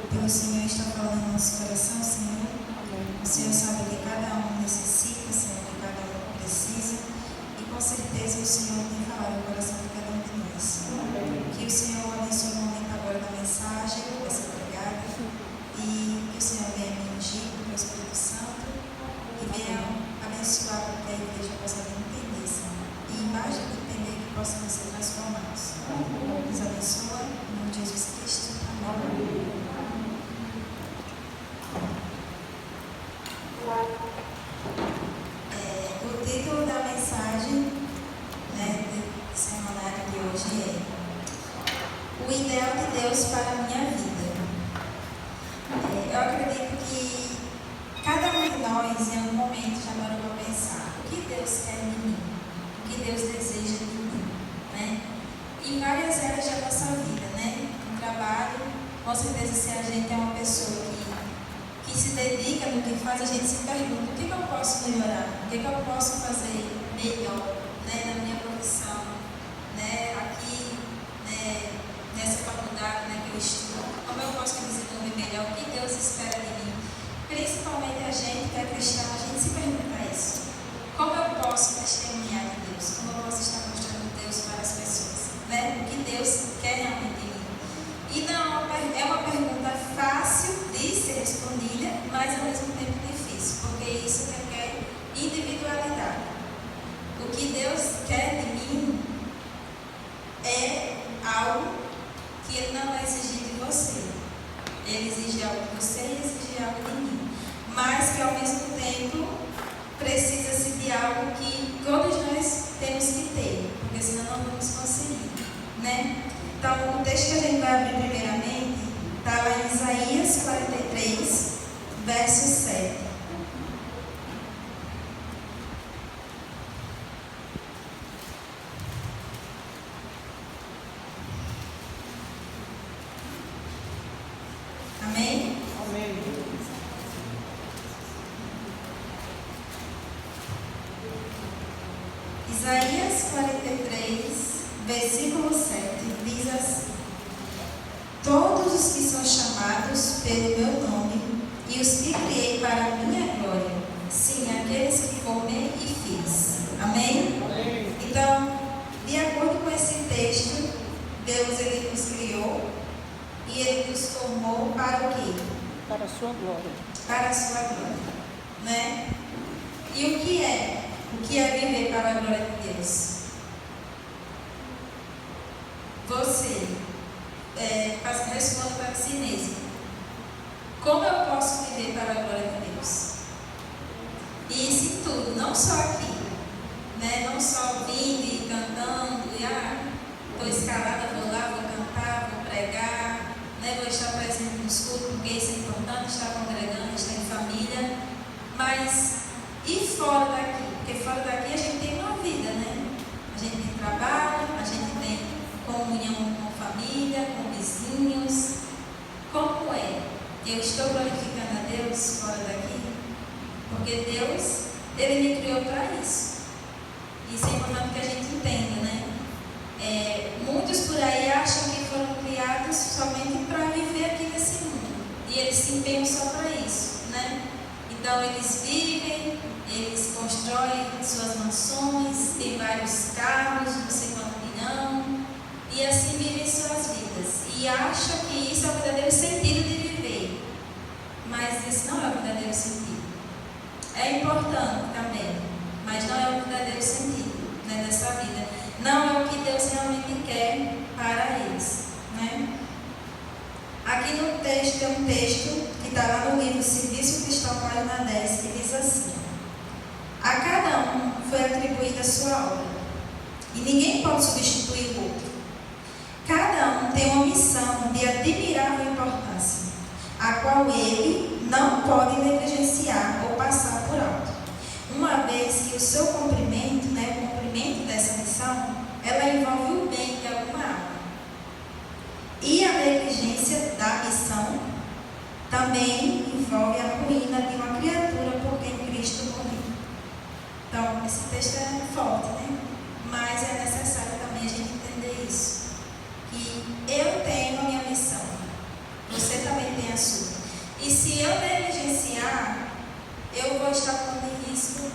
pelo Senhor está falando no nosso coração, Senhor. O Senhor sabe que cada um necessita, Senhor, que cada um precisa. E com certeza o Senhor tem falado no coração de cada um de nós. Que o Senhor abençoe o momento agora da mensagem, que vai ser pregada. E que o Senhor venha me ungir com o Espírito Santo. E venha abençoar para que a igreja possa entender, Senhor. E mais do que entender, que possamos ser transformados. Nos abençoa, em nome de Jesus Cristo. Amém. O título da mensagem, do seminário de hoje é O Ideal de Deus para a Minha Vida. Eu acredito que cada um de nós, em algum momento, já parou para pensar o que Deus quer de mim, o que Deus deseja de mim, né? Em várias áreas da nossa vida, né? No trabalho, com certeza, se a gente é uma pessoa que se dedica no que faz, a gente se pergunta: o que eu posso melhorar? O que eu posso fazer melhor, né, na minha profissão, né, aqui, né, nessa faculdade, né, que eu estudo? Como eu posso me desenvolver melhor? O que Deus espera de mim? Principalmente a gente que é cristão, a gente se pergunta isso. Como eu posso testemunhar de Deus? Como eu posso estar mostrando Deus para as pessoas? Né? O que Deus quer realmente de mim? E não, é uma pergunta fácil de ser respondida, mas ao mesmo tempo difícil, porque isso requer individualidade. O que Deus quer de mim é algo que Ele não vai exigir de você. Ele exige algo de você e exige algo de mim. Mas que ao mesmo tempo precisa-se de algo que todos nós temos que ter, porque senão não vamos conseguir, né? Então, o texto que a gente vai abrir primeiramente está lá em Isaías 43, verso 7. Amém? Amém. Isaías 43, versículo 7, diz assim: Todos os que são chamados pelo meu nome e os que criei para a minha glória, sim, aqueles que formei e fiz. Amém? Amém. Então, de acordo com esse texto, Deus, Ele nos criou e Ele nos formou para o quê? Para a sua glória. Para a sua glória, né? E o que é? O que é viver para a glória de Deus? Você responda para si mesmo: como eu posso viver para a glória de Deus? E isso em tudo, não só aqui, né? Não só vindo e cantando, e estou escalada, vou lá, vou cantar, vou pregar, né? Vou estar presente nos cultos, porque isso é importante, estar congregando, estar em família. Mas e fora daqui? Porque fora daqui a gente tem uma vida, né? A gente tem trabalho, a gente tem comunhão com família, com vizinhos. Como é? Eu estou glorificando a Deus fora daqui? Porque Deus, Ele me criou para isso. Isso é importante que a gente entenda, né? Muitos por aí acham que foram criados somente para viver aqui nesse mundo. E eles se empenham só para isso, né? Então eles vivem, eles constroem suas mansões, têm vários carros, não sei quanto milhão, e assim vivem suas vidas. E acham que isso é o verdadeiro sentido de viver. Mas isso não é o verdadeiro sentido. É importante também, mas não é o verdadeiro sentido, né, dessa vida. Não é o que Deus realmente quer para eles, né? Aqui no texto tem um texto que está lá no livro Serviço Cristão, página 10, que diz assim: a cada um foi atribuída a sua obra, e ninguém pode substituir o outro. Cada um tem uma missão de admirável importância, a qual ele não pode negligenciar ou passar por alto, uma vez que o seu cumprimento, né, o cumprimento dessa missão, ela envolve o bem de alguma alma. E a negligência da missão também envolve a ruína de uma criatura por quem Cristo morreu. Então, esse texto é forte, né? Mas é necessário também a gente entender isso. Que eu tenho a minha missão. Você também tem a E se eu negligenciar, eu vou estar pondo em risco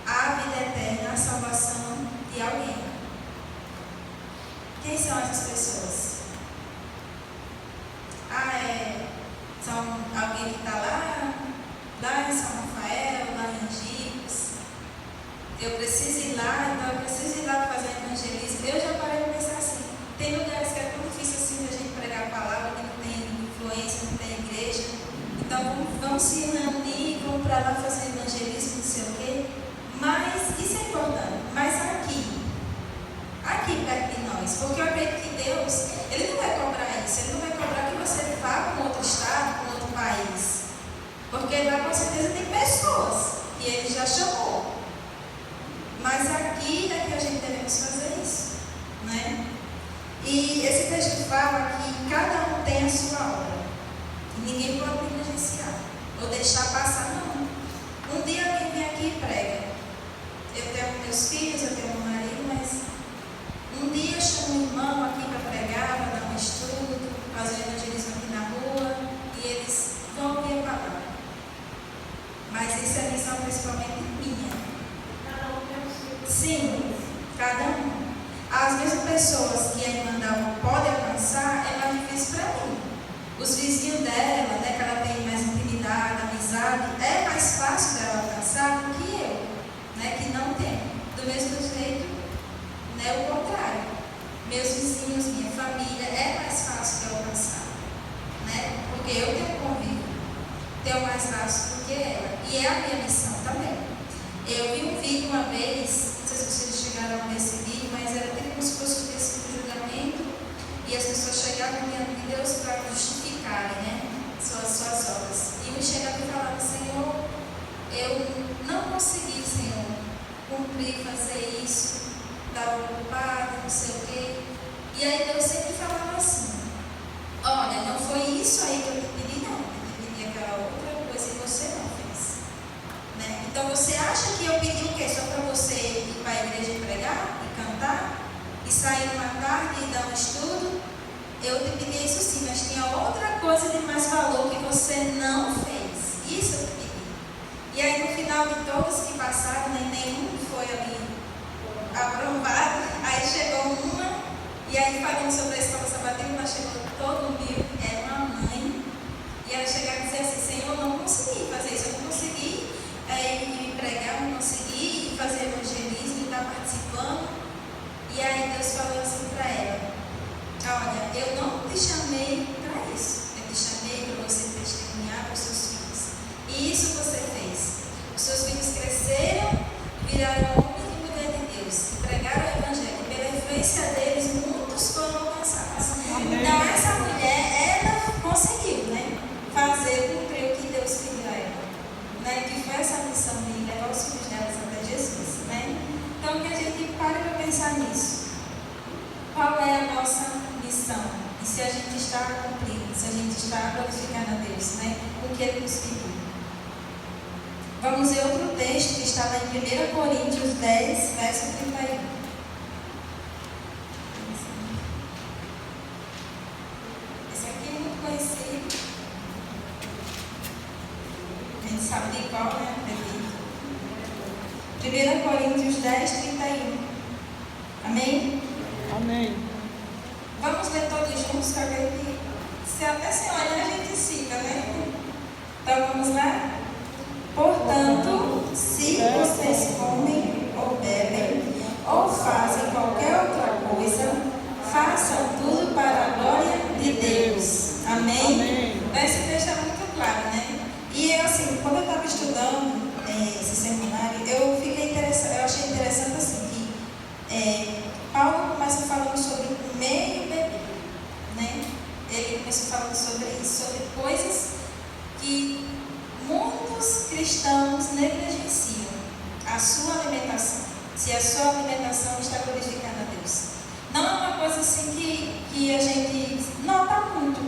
a vida eterna, a salvação de alguém. Quem são essas pessoas? São alguém que está lá em São Rafael, lá em Angicos. Eu preciso ir lá, então eu preciso ir lá fazer evangelismo. Eu já parei de pensar assim. Tem lugares que é tão difícil assim da gente pregar a palavra, que não tem influência, não tem igreja. Então vamos se reunir, vamos para lá fazer evangelismo, não sei o quê. Mas isso é importante. Mas aqui perto de nós, porque eu acredito que Deus, Ele não vai cobrar isso, Ele não vai cobrar que você vá para um outro estado, para um outro país. Porque lá com certeza tem pessoas que Ele já chamou. Mas aqui é que a gente devemos fazer isso, né? E esse texto fala que cada um tem a sua obra. E ninguém pode negligenciar ou deixar passar, não. Um dia alguém vem aqui e prega. Eu tenho meus filhos, eu tenho meu marido, mas um dia eu chamo um irmão aqui para pregar, para dar um estudo, fazer evangelismo aqui na rua, e eles vão ouvir a palavra. Mas isso é missão principalmente minha. Sim, cada um. As mesmas pessoas que a irmã Dalma pode alcançar, é mais difícil para mim. Os vizinhos dela, né, que ela tem mais intimidade, amizade, é mais fácil dela alcançar do que eu, né, que não tem. Do mesmo jeito, né, o contrário. Meus vizinhos, minha família, é mais fácil de alcançar, né, porque eu tenho convívio, tenho mais fácil do que ela. E é a minha missão também. Eu vi um vídeo uma vez, não sei se vocês chegaram a ver esse vídeo, mas era tipo como se fosse o texto do julgamento, e as pessoas chegavam diante de Deus para justificarem, né, suas obras. E me chegavam e falavam: Senhor, eu não consegui, Senhor, cumprir, fazer isso, estava ocupada, não sei o quê. E aí Deus sempre falava assim: olha, não foi isso aí que eu te pedi, não. Eu te pedi aquela outra coisa e você não fez. Né? Então você acha que eu pedi o quê? Só para você ir para a igreja e pregar, e cantar, e sair uma tarde e dar um estudo? Eu te pedi isso sim, mas tinha outra coisa de mais valor que você não fez. Isso eu te pedi. E aí no final de todos que passaram, nenhum foi ali aprovado. Aí chegou uma, e aí falando sobre a escola sabatina, ela chegou todo humilde, era uma mãe, e ela chegava e dizia assim: Senhor, eu não consegui fazer isso, eu não consegui ir pregar, não consegui fazer evangelismo, estar participando. E aí Deus falou assim para ela: olha, eu não te chamei para isso, eu te chamei para você testemunhar para os seus filhos. E isso você fez. Os seus filhos cresceram, viraram homens e mulheres de Deus, pregaram o evangelho. Pela influência deles, muitos foram alcançados. Então essa mulher, ela conseguiu, né, fazer cumprir o que Deus pediu a ela, né, que foi essa missão de levar os filhos delas até Jesus, né? Então que a gente pare para pensar nisso. Qual é a nossa missão? E se a gente está cumprindo, se a gente está glorificando a Deus, né, o que Ele nos pediu. Vamos ver outro texto que está lá em 1 Coríntios 10, verso 31. Esse aqui é muito conhecido. A gente sabe de qual, né? 1 Coríntios 10, 31. Amém? Amém. Vamos ler todos juntos, que eu acredito que se até sem olhar a gente cita, né? Então vamos lá? Portanto, se vocês comem ou bebem ou fazem qualquer outra coisa, façam tudo para a glória de Deus. Amém? Amém. Esse texto é muito claro, né? E eu, assim, quando eu estava estudando esse seminário, eu achei interessante assim, que Paulo começa falando sobre comer e beber, né? Ele começou falando sobre isso, sobre coisas que muitos cristãos negligenciam a sua alimentação, se a sua alimentação está glorificando a Deus. Não é uma coisa assim que a gente nota muito.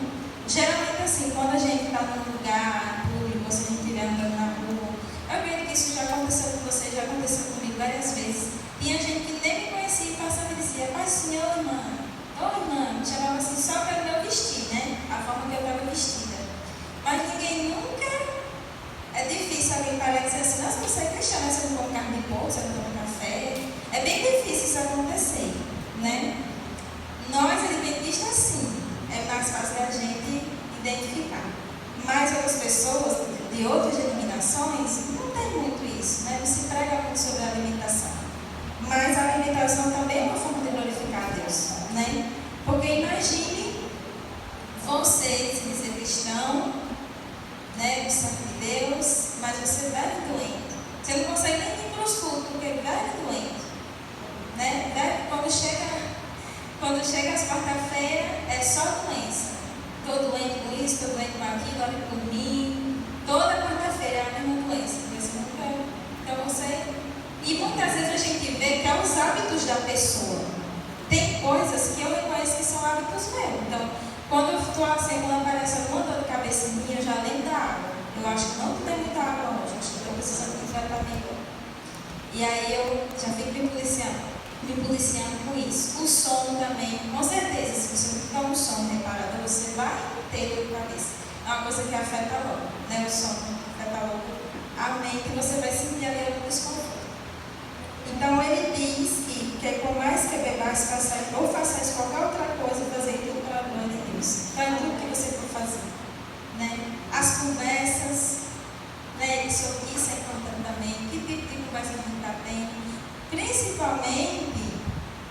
Geralmente assim, quando a gente está num lugar público, se a gente estiver andando na rua, eu acredito que isso já aconteceu com você, já aconteceu comigo várias vezes. Tinha gente que nem me conhecia e passava e dizia: pai, senhor, irmã, ô irmã, me chamava assim só pelo meu vestir, né? A forma que eu estava vestida. Mas ninguém nunca pessoas de outras denominações, não tem muito isso, né? Não se prega muito sobre a alimentação. Mas a alimentação também é uma forma de glorificar a Deus, né? Porque imagine você se dizer cristão, né, do sangue de Deus, mas você vive doente. Você não consegue nem ir para os cultos, porque vive doente, né? Quando chega às quarta-feiras, é só doença. Estou doente com isso, estou doente com aquilo, olha por mim. Toda quarta-feira é a mesma doença. Então você... E muitas vezes a gente vê que é os hábitos da pessoa. Tem coisas que eu reconheço que são hábitos meus. Então, quando eu estou assim, quando aparece alguma dor de cabeça minha, eu já lembro da água. Eu acho que não tem muita água hoje, acho que estou precisando de tratamento. E aí eu já fico me policiando com isso. O sono também, com certeza, se você ficar um sono reparador, você vai ter dor de cabeça. É uma coisa que afeta logo, né? O sono afeta logo a mente e você vai sentir ali algum desconforto. Então ele diz que por mais que bebais, façais qualquer outra coisa, fazer tudo para a glória de Deus. Então é tudo que você for fazer, né? As conversas, né? Isso é importante também. Que tipo de conversa a gente está tendo? Principalmente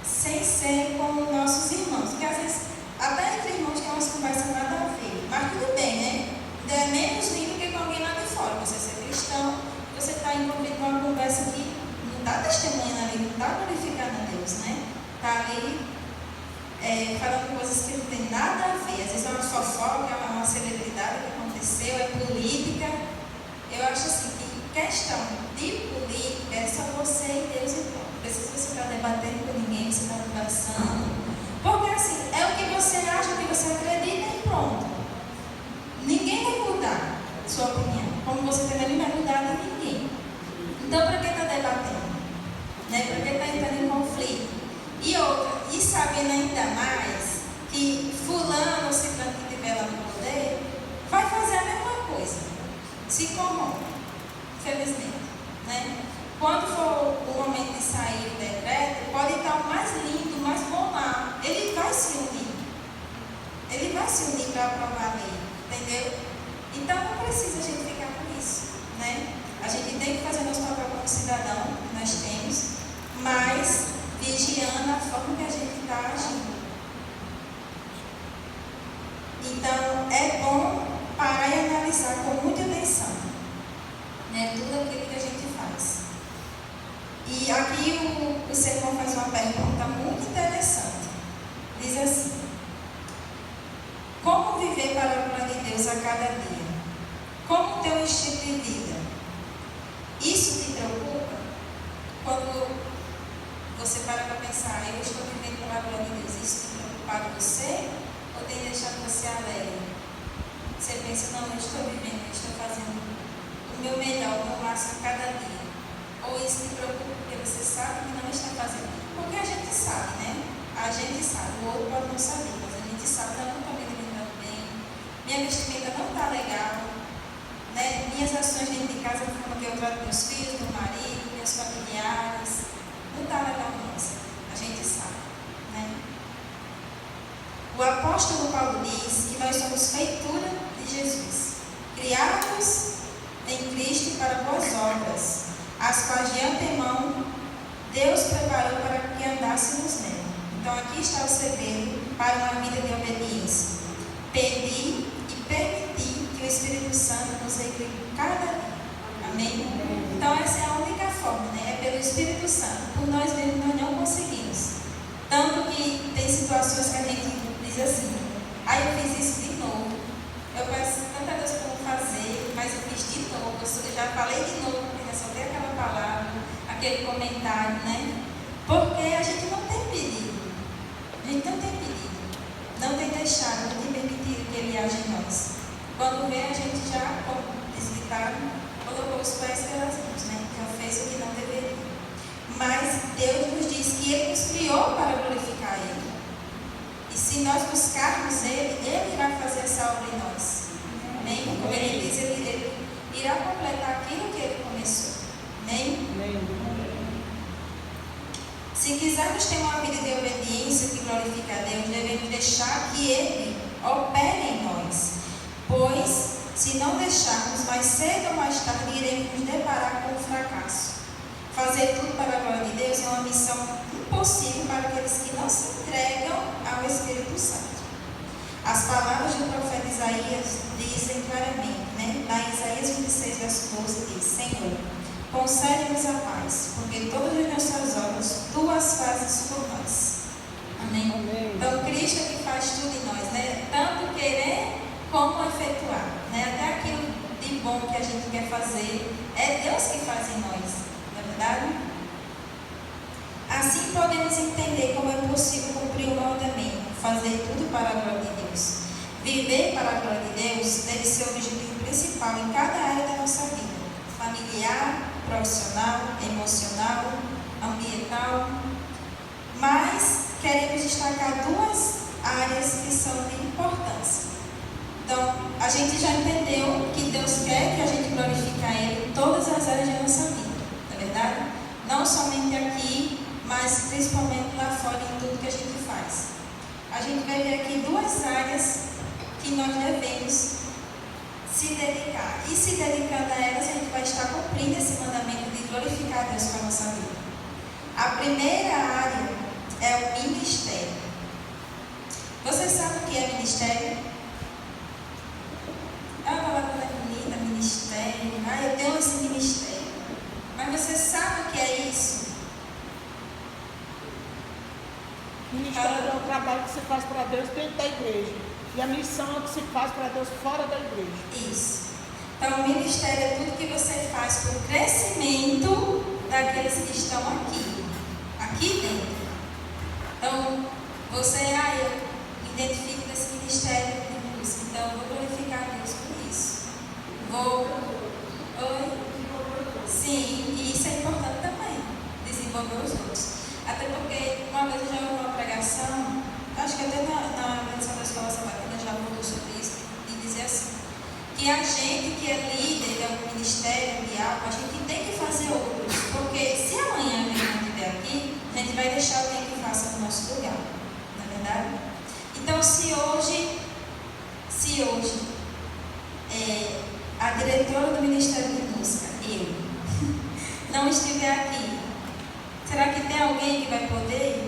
sem ser com nossos irmãos, porque às vezes até entre irmãos tem umas conversas nada a ver, mas tudo bem, né? É menos lindo que com alguém lá de fora. Você ser cristão, você está envolvido numa conversa que não está testemunhando ali, não está glorificando a Deus, né? Está ali falando coisas que não tem nada a ver. Às vezes é uma fofoca, é uma celebridade que aconteceu, é política. Eu acho assim que questão de política é só você e Deus e pronto. Não precisa você estar debatendo com ninguém, você está conversando. Porque assim, é o que você acha, o que você acredita e pronto. Ninguém vai mudar sua opinião. Como você também não vai mudar de ninguém. Então, para que está debatendo? Né? Para que está entrando em conflito? E outra, e sabendo ainda mais que fulano ou ciclano que estiver lá no poder vai fazer a mesma coisa. Se corrompe, felizmente, né? Quando for o momento de sair o decreto, pode estar o mais lindo, o mais bom lá. Ele vai se unir. Ele vai se unir para aprovar a lei, entendeu? Então não precisa a gente ficar com isso, né? A gente tem que fazer nosso papel como cidadão, que nós temos, mas vigiando a forma que a gente está agindo. Então é bom parar e analisar com muita atenção, né, tudo aquilo que a gente faz. E aqui o sermão faz uma pergunta muito interessante. Diz assim: como viver para a glória de Deus a cada dia? Como o teu estilo de vida? Isso te preocupa? Quando você para pensar, eu estou vivendo para a glória de Deus, isso tem preocupado você? Ou tem deixado você alegre? Você pensa, não, eu estou vivendo, eu estou fazendo o meu melhor, o meu máximo cada dia. Ou isso te preocupa porque você sabe que não está fazendo? Porque a gente sabe, né? A gente sabe, o outro pode não saber, mas a gente sabe que eu não estou me alimentando bem, minha vestimenta não está legal, né? Minhas ações dentro de casa, como que eu trato meus filhos, meu marido, meus familiares, não está legal mesmo, a gente sabe, né? O apóstolo Paulo diz que nós somos feitura de Jesus, criados em Cristo para boas obras, as quais de antemão Deus preparou para que andássemos nela. Então aqui está o segredo para uma vida de obediência. Pedir e permitir que o Espírito Santo nos guie cada dia. Amém? Então essa é a única forma, né? É pelo Espírito Santo. Por nós mesmos nós não conseguimos. Tanto que tem situações que a gente diz assim: eu fiz isso de novo. Eu peço tanta Deus para não fazer, mas eu fiz de novo. Eu já falei de novo, porque só tem aquela palavra, aquele comentário, né? Porque a gente não tem pedido. A gente não tem pedido. Não tem deixado, não tem permitido que Ele age em nós. Quando vem, a gente já, como desvitado, colocou os pés pelas mãos, né? Já fez o que não deveria. Mas Deus nos diz que Ele nos criou para glorificar Ele. E se nós buscarmos Ele, Ele irá fazer essa obra em nós. Amém? Como Ele diz, Ele irá completar aquilo que Ele começou. Amém? Se quisermos ter uma vida de obediência que glorifica a Deus, devemos deixar que Ele opere em nós. Pois, Se não deixarmos, mais cedo ou mais tarde iremos nos deparar com o fracasso. Fazer tudo para a glória de Deus é uma missão impossível para aqueles que não se entregam ao Espírito Santo. As palavras do profeta Isaías dizem claramente, né? Lá em Isaías 26, verso 12, diz: Senhor, concede-nos a paz, porque todas as nossas obras tu as fazes por nós. Amém? Amém. Então, Cristo é que faz tudo em nós, né? Tanto querer como efetuar, né? Até aquilo de bom que a gente quer fazer, é Deus que faz em nós, não é verdade? Assim podemos entender como é possível cumprir o mandamento, fazer tudo para a glória de Deus. Viver para a glória de Deus deve ser o objetivo principal em cada área da nossa vida: familiar, profissional, emocional, ambiental. Mas queremos destacar duas áreas que são de importância. Então, a gente já entendeu que Deus quer que a gente glorifique a Ele em todas as áreas da nossa vida, não é verdade? Não somente aqui, mas principalmente lá fora em tudo que a gente faz. A gente vai ver aqui duas áreas que nós devemos se dedicar. E se dedicando a elas, a gente vai estar cumprindo esse mandamento de glorificar a Deus com a nossa vida. A primeira área é o ministério. Você sabe o que é ministério? A palavra é bonita, ministério. Eu tenho esse ministério. Mas você sabe o que é isso? Ministério é o trabalho que se faz para Deus dentro da igreja. E a missão é o que se faz para Deus fora da igreja. Isso. Então, o ministério é tudo que você faz para o crescimento daqueles que estão aqui dentro. Então, você, eu me identifico nesse ministério de música, então eu vou glorificar Deus por isso. Sim, e isso é importante também, desenvolver os outros. Até porque, uma vez eu já ouvi uma pregação, acho que até na organização da escola sabatina já falou sobre isso, e dizer assim, que a gente que é líder de algum ministério, de algo, a gente tem que fazer outros, porque se amanhã a gente não estiver aqui, a gente vai deixar alguém que faça no nosso lugar, não é verdade? Então, se hoje a diretora do Ministério de Música, eu, não estiver aqui, será que tem alguém que vai poder?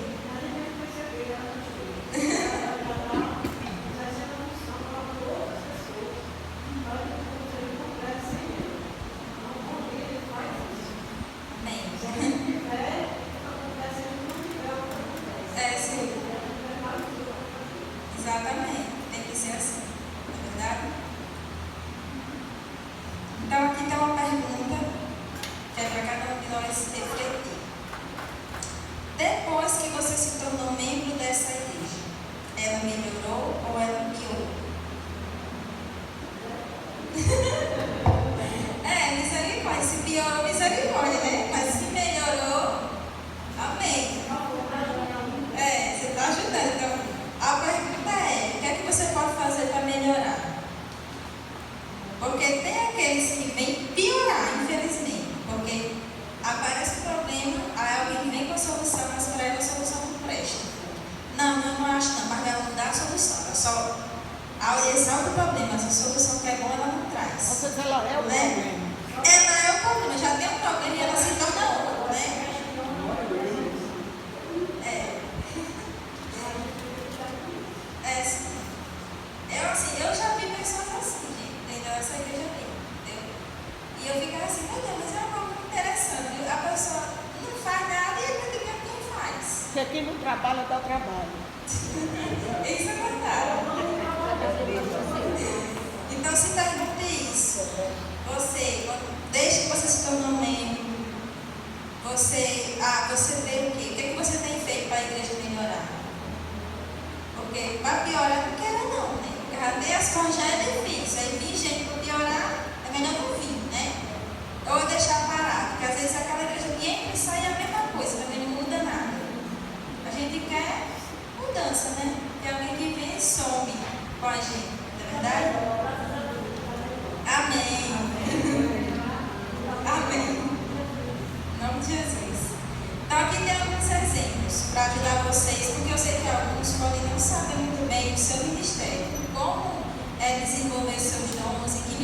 Exatamente, tem que ser assim, não é verdade? Então aqui tem uma pergunta que é para cada um de nós refletir. Depois que você se tornou membro dessa igreja, ela melhorou ou ela piorou? Misericórdia. Se piorou, misericórdia, né? Mas se melhorou, amém. Você está ajudando. Então, a pergunta é: o que é que você pode fazer para melhorar? Porque tem aqueles que vêm piorar, infelizmente. Porque aparece o problema, aí alguém vem com a solução, mas para ela a solução não presta. Não acho não, mas ela não dá a solução. Ela só exalta o problema, mas a solução que é boa ela não traz. Ou seja, ela é o problema. Ela é o problema, já tem um problema e ela se torna outro, né? Eu já vi pessoas assim, gente, dentro dessa igreja ali, entendeu? E eu ficava assim, meu Deus, mas é uma coisa interessante. A pessoa não faz nada e acredita que quem faz. Porque quem não trabalha, dá trabalho. Isso é verdade. Então, se pergunte isso. Desde que você se tornou membro, você vê o quê? O que você tem feito para a igreja melhorar? Porque para piorar não quero não, né? Porque até as coisas já é difícil. Aí vir gente para piorar, é melhor não vir, né? Ou deixar parado. Porque às vezes aquela igreja que entra e sai é a mesma coisa, também não muda nada. A gente quer mudança, né? Tem alguém que vem e some com a gente, não é verdade? Amém. Amém. Em nome de Jesus. Então aqui tem alguns exemplos para ajudar vocês, porque eu sei que alguns podem não saber muito bem o seu ministério, como desenvolver seus dons e que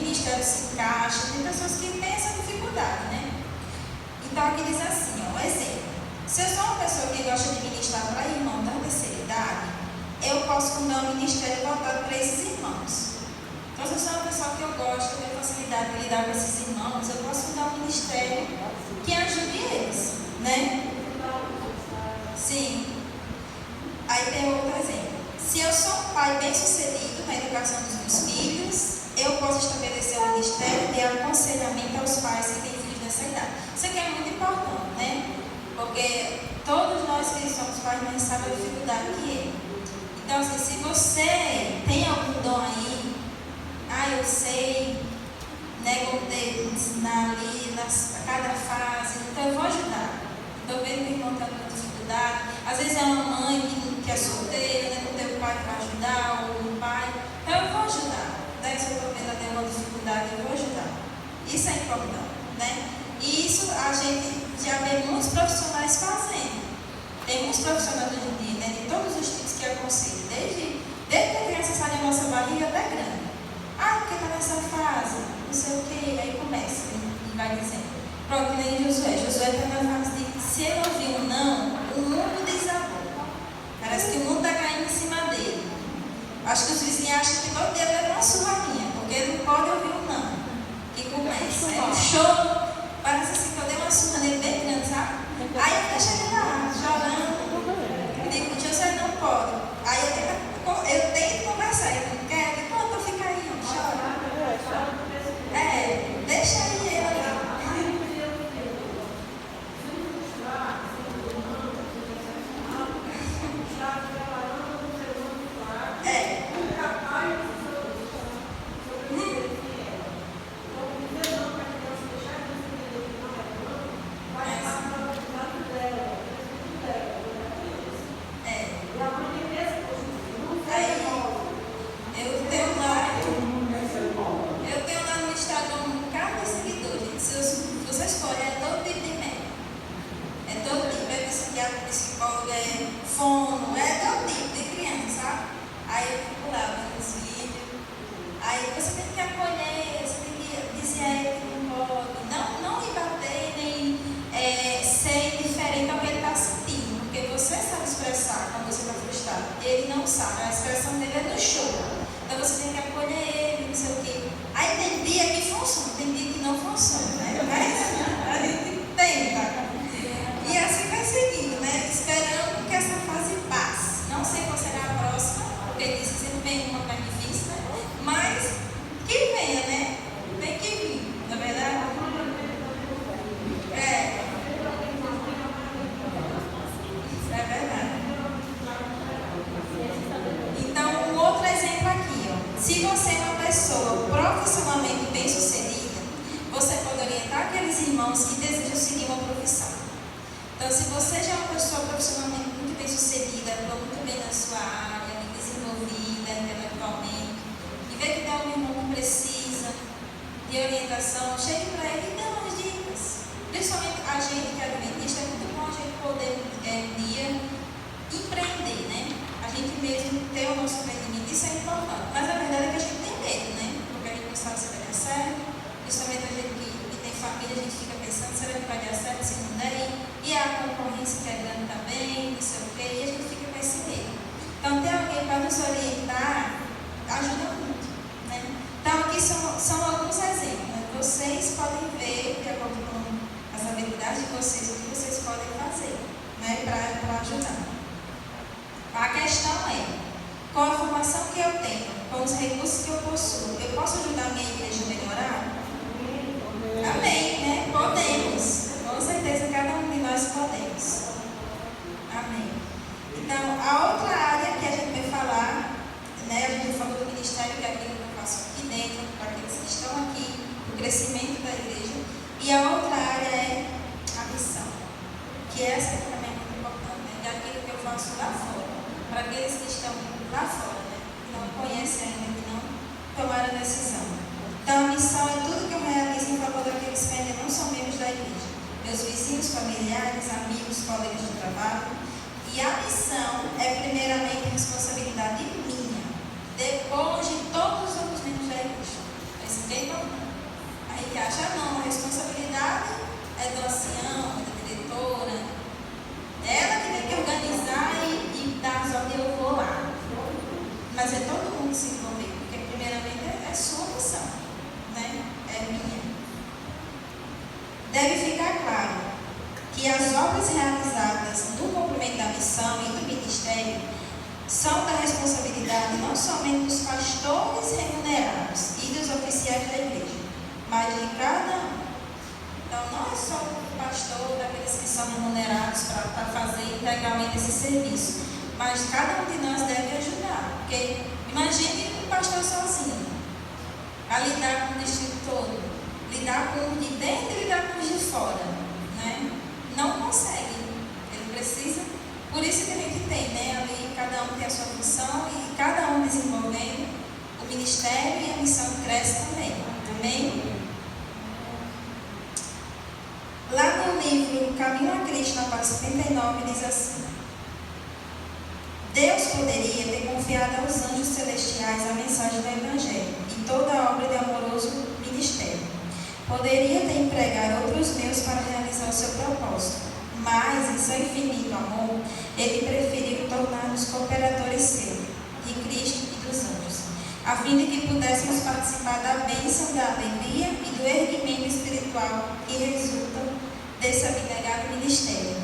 encaixa, tem pessoas que têm essa dificuldade, né? Então aqui diz assim, ó, um exemplo. Se eu sou uma pessoa que gosta de ministrar para irmãos da terceira idade, eu posso fundar um ministério voltado para esses irmãos. Então, se eu sou uma pessoa que eu gosto, tenho facilidade de lidar com esses irmãos, eu posso fundar um ministério que ajude eles, né? Sim. Aí tem outro exemplo. Se eu sou um pai bem-sucedido na educação dos meus filhos, eu posso estabelecer um ministério de aconselhamento aos pais que têm filhos nessa idade. Isso aqui é muito importante, né? Porque todos nós que somos pais, nós sabemos a dificuldade que é. Então, assim, se você tem algum dom aí, eu sei, né, como ensinar ali, cada fase, então eu vou ajudar. Estou vendo que o irmão está com dificuldade. Às vezes é uma mãe que é solteira, né, não tem o pai para ajudar, ou o pai. Então eu vou ajudar. Né? Se eu estou vendo tem alguma dificuldade, eu vou ajudar. Isso é importante, né? E isso a gente já vê muitos profissionais fazendo. Tem muitos profissionais hoje em dia, né, de todos os tipos que aconselham, desde que a criança sai da nossa barriga até grande. Porque está nessa fase, não sei o que, aí começa e vai dizendo. Pronto, nem Josué. Josué está na fase de que se ele ouvir um não, o mundo desabou. Parece que o mundo está caindo em cima dele. Acho que os vizinhos acham que todo dia leva uma surradinha, porque ele não pode ouvir um não. Que começa, é um choro. Parece assim que eu dei uma surra nele bem grande, sabe? Aí eu deixo ele lá, chorando. Eu digo, Josué não pode. Aí eu tento conversar, ele não quer, enquanto fica aí, chora. Deixa aí ele ali. Psicóloga fono, todo tipo de criança, sabe? Aí eu fico lá vendo os vídeos. Aí você tem que acolher, você tem que dizer a ele que não pode, não lhe bater, nem ser indiferente ao que ele está sentindo, porque você sabe expressar quando você está frustrado. Ele não sabe, a expressão dele é no choro. Então você tem que acolher ele, não sei o quê. Aí tem dia que funciona, tem dia que não funciona, né? Mas a gente tenta. E assim vai seguindo, né? Esperando que essa fase passe. Não sei qual será a próxima, porque diz que sempre vem uma mais difícil, né? Mas que venha, né? Tem que vir, não é verdade? É verdade. Então, um outro exemplo aqui, ó. Se você é uma pessoa profissionalmente bem-sucedida, você pode orientar aqueles irmãos que desejam seguir uma profissão. Então, se você já é uma pessoa profissionalmente muito bem sucedida, muito bem na sua área, bem desenvolvida intelectualmente, e vê que tem algum irmão que precisa de orientação, chegue para ele e dê umas dicas. Principalmente a gente que é adventista, é muito bom a gente poder um dia empreender, né? A gente mesmo ter o nosso empreendimento, isso é importante. Mas a verdade é que a gente tem medo, né? Porque a gente não sabe se vai dar certo. Principalmente a gente que tem família, a gente fica pensando, será que vai dar certo se não der? E a concorrência que é grande também, não sei o quê, e a gente fica com esse medo. Então, ter alguém para nos orientar ajuda muito, né? Então, aqui são alguns exemplos, né? Vocês podem ver, de acordo com as habilidades de vocês, o que vocês podem fazer, né? Para ajudar. A questão é, com a formação que eu tenho, com os recursos que eu possuo, eu posso ajudar a minha igreja a melhorar? Amém, né? Podemos. Com certeza, cada um de nós podemos. Amém. Então, a outra área que a gente vai falar, né? A gente falou do ministério, que é aquilo que eu faço aqui dentro, para aqueles que estão aqui, o crescimento da igreja. E a outra área é a missão, que essa também é muito importante, né? Que é aquilo que eu faço lá fora, para aqueles que estão lá fora, né? Que não conhecem ainda, que não tomaram a decisão. Então, a missão é tudo que eu realizo em favor daqueles que ainda não são membros da igreja. Meus vizinhos, familiares, amigos, colegas de trabalho. E a missão é primeiramente responsabilidade minha, depois de todos os outros membros da igreja. Isso é bem importante. achar, não, a responsabilidade é do ancião, é da diretora. Ela que tem que organizar e dar as ordens, eu vou lá. Mas é todo mundo se envolver, porque primeiramente é sua missão, né? É minha. Deve ficar claro que as obras realizadas no cumprimento da missão e do ministério são da responsabilidade não somente dos pastores remunerados e dos oficiais da igreja, mas de cada um. Então, não é só o pastor, daqueles que são remunerados para fazer integralmente esse serviço, mas cada um de nós deve ajudar. Porque imagine um pastor sozinho, a lidar com o distrito todo, lidar com os de dentro e lidar com os de fora, né? Não consegue, ele precisa. Por isso que a gente tem, né? Ali cada um tem a sua função e cada um desenvolvendo o ministério e a missão cresce também. Amém? Lá no livro Caminho a Cristo, na página 59, diz assim: Deus poderia ter confiado aos anjos celestiais a mensagem do Evangelho e toda a obra de amoroso ministério. Poderia ter empregado outros meios para realizar o seu propósito, mas, em seu infinito amor, ele preferiu tornar-nos cooperadores seus, de Cristo e dos anjos, a fim de que pudéssemos participar da bênção, da alegria e do erguimento espiritual que resultam desse abnegado ministério.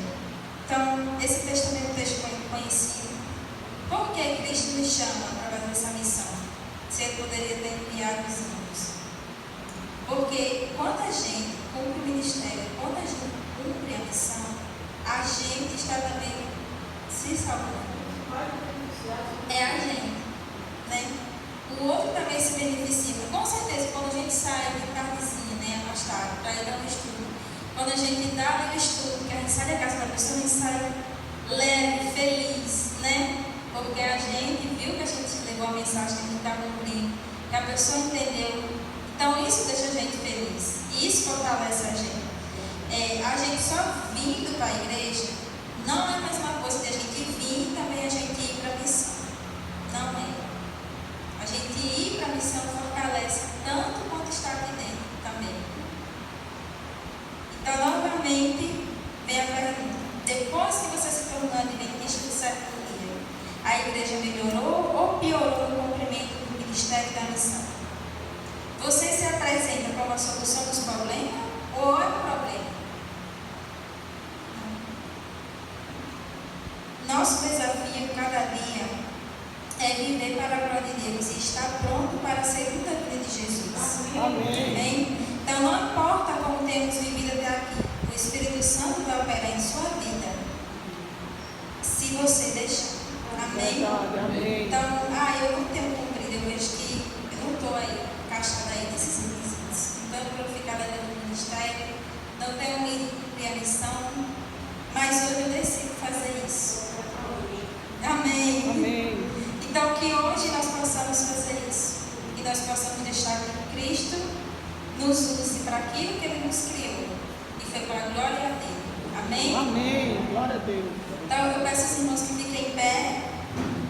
Então, esse texto também é um texto conhecido. Por que Cristo me chama através dessa missão? Se ele poderia ter enviado os anjos. Porque quando a gente cumpre o ministério, quando a gente cumpre a missão, a gente está também se salvando. É a gente, né? O outro também se beneficia. Com certeza, quando a gente sai de tardezinha, né, afastado, para ir dar um estudo, quando a gente dá um estudo, que a gente sai da casa da pessoa, a gente sai leve, feliz, né? Porque a gente viu que a gente levou a mensagem que a gente está cumprindo, que a pessoa entendeu. Então, isso deixa a gente feliz. Isso fortalece a gente. A gente só vindo para a igreja não é a mesma coisa de a gente vir e também a gente ir para a missão. Não é. A gente ir para a missão fortalece tanto quanto está aqui dentro também. Então, novamente, vem a pergunta: depois que você se tornou adventista do sétimo dia, a igreja melhorou ou piorou no cumprimento do ministério da missão? Você se apresenta como a solução dos problemas ou é o problema? Nosso desafio cada dia é viver para a glória de Deus e estar pronto para a segunda vinda de Jesus. Amém. Amém? Então, não importa como temos vivido até aqui, o Espírito Santo vai operar em sua vida, se você deixar. Amém? Amém. Então, eu não tenho cumprido, eu vejo que eu não estou aí, encaixada aí nesses requisitos. Não estou glorificada dentro do ministério, não tenho ido cumprir a missão, mas hoje eu decido fazer isso. Amém. Amém. Então, que hoje nós possamos fazer isso. E nós possamos deixar que Cristo nos use para aquilo que Ele nos criou. E foi para a glória dEle. Amém? Amém. Glória a Deus. Então, eu peço aos irmãos que fiquem em pé.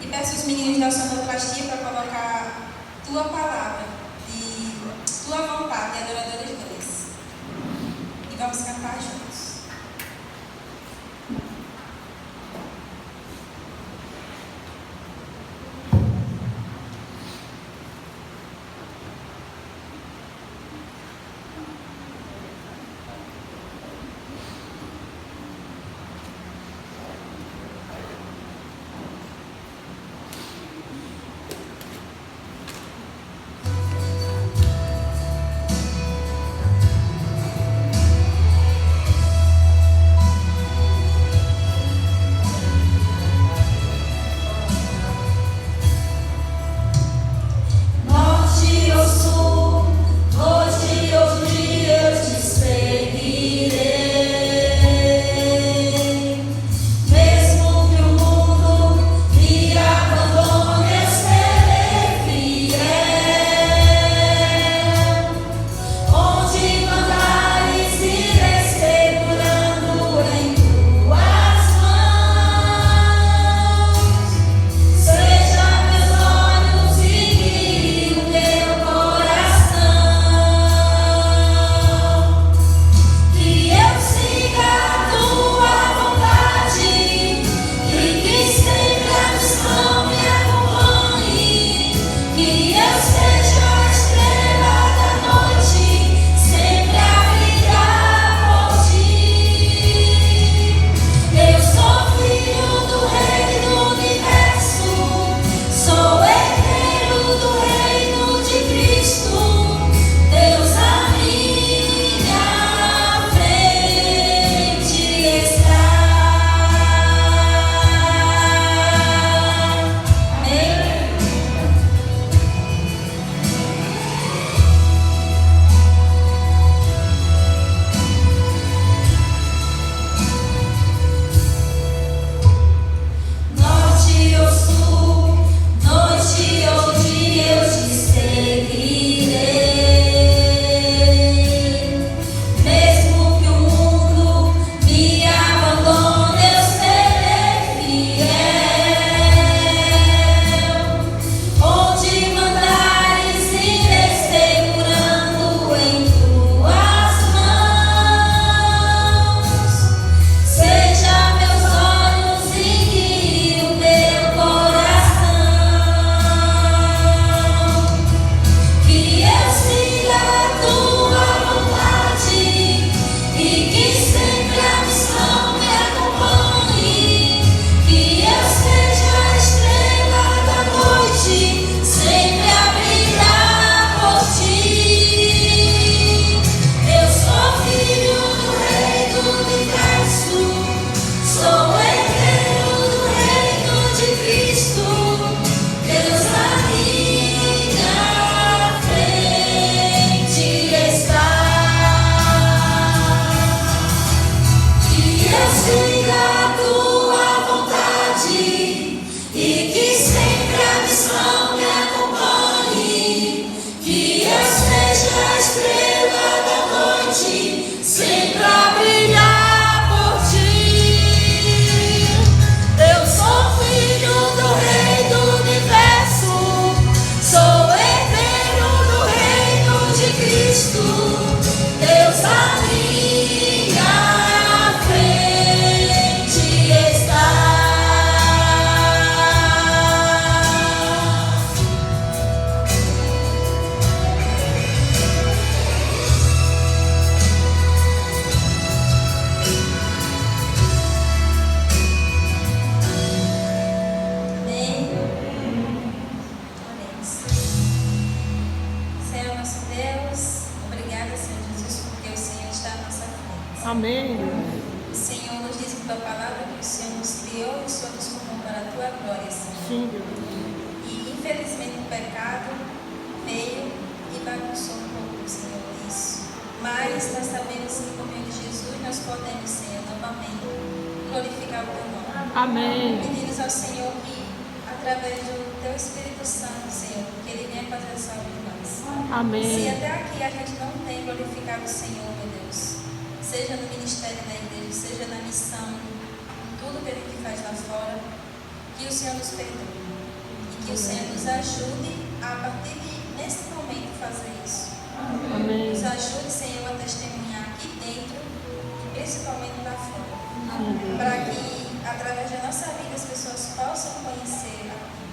E peço aos meninos da sonoplastia para colocar Tua Palavra e Tua Vontade, Adoradores 2. E vamos cantar juntos. Amém. O Senhor nos diz em tua palavra que o Senhor nos criou e o Senhor nos formou para a tua glória, Senhor. Sim, Deus. E infelizmente o pecado veio e bagunçou um pouco, Senhor, isso. Mas nós sabemos que por meio de Jesus nós podemos, Senhor, novamente glorificar o teu nome. Amém. Pedimos ao Senhor que, através do teu Espírito Santo, Senhor, que Ele venha fazer essa obra em nós. Amém. Se até aqui a gente não tem glorificado o Senhor, meu Deus, seja no ministério da igreja, seja na missão, em tudo que a gente faz lá fora, que o Senhor nos perdoe. E que o Senhor nos ajude a partir nesse momento, fazer isso. Amém. Nos ajude, Senhor, a testemunhar aqui dentro e principalmente lá fora. Para que, através da nossa vida, as pessoas possam conhecer aqui.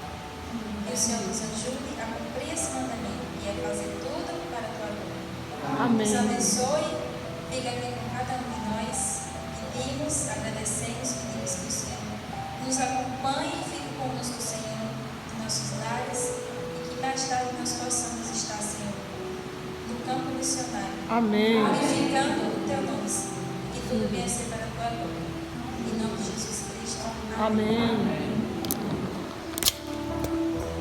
Que o Senhor nos ajude a cumprir esse mandamento e a fazer tudo para a tua glória. Amém. Nos abençoe, fica aqui com cada um de nós. Pedimos, agradecemos, pedimos que o Senhor nos acompanhe e fique conosco, Senhor, em nossos lares, e que mais tarde nós possamos estar, Senhor, no campo missionário. Amém. Glorificando o teu nome, Senhor, que tudo venha ser para a tua glória. Em nome de Jesus Cristo. Amém. Amém.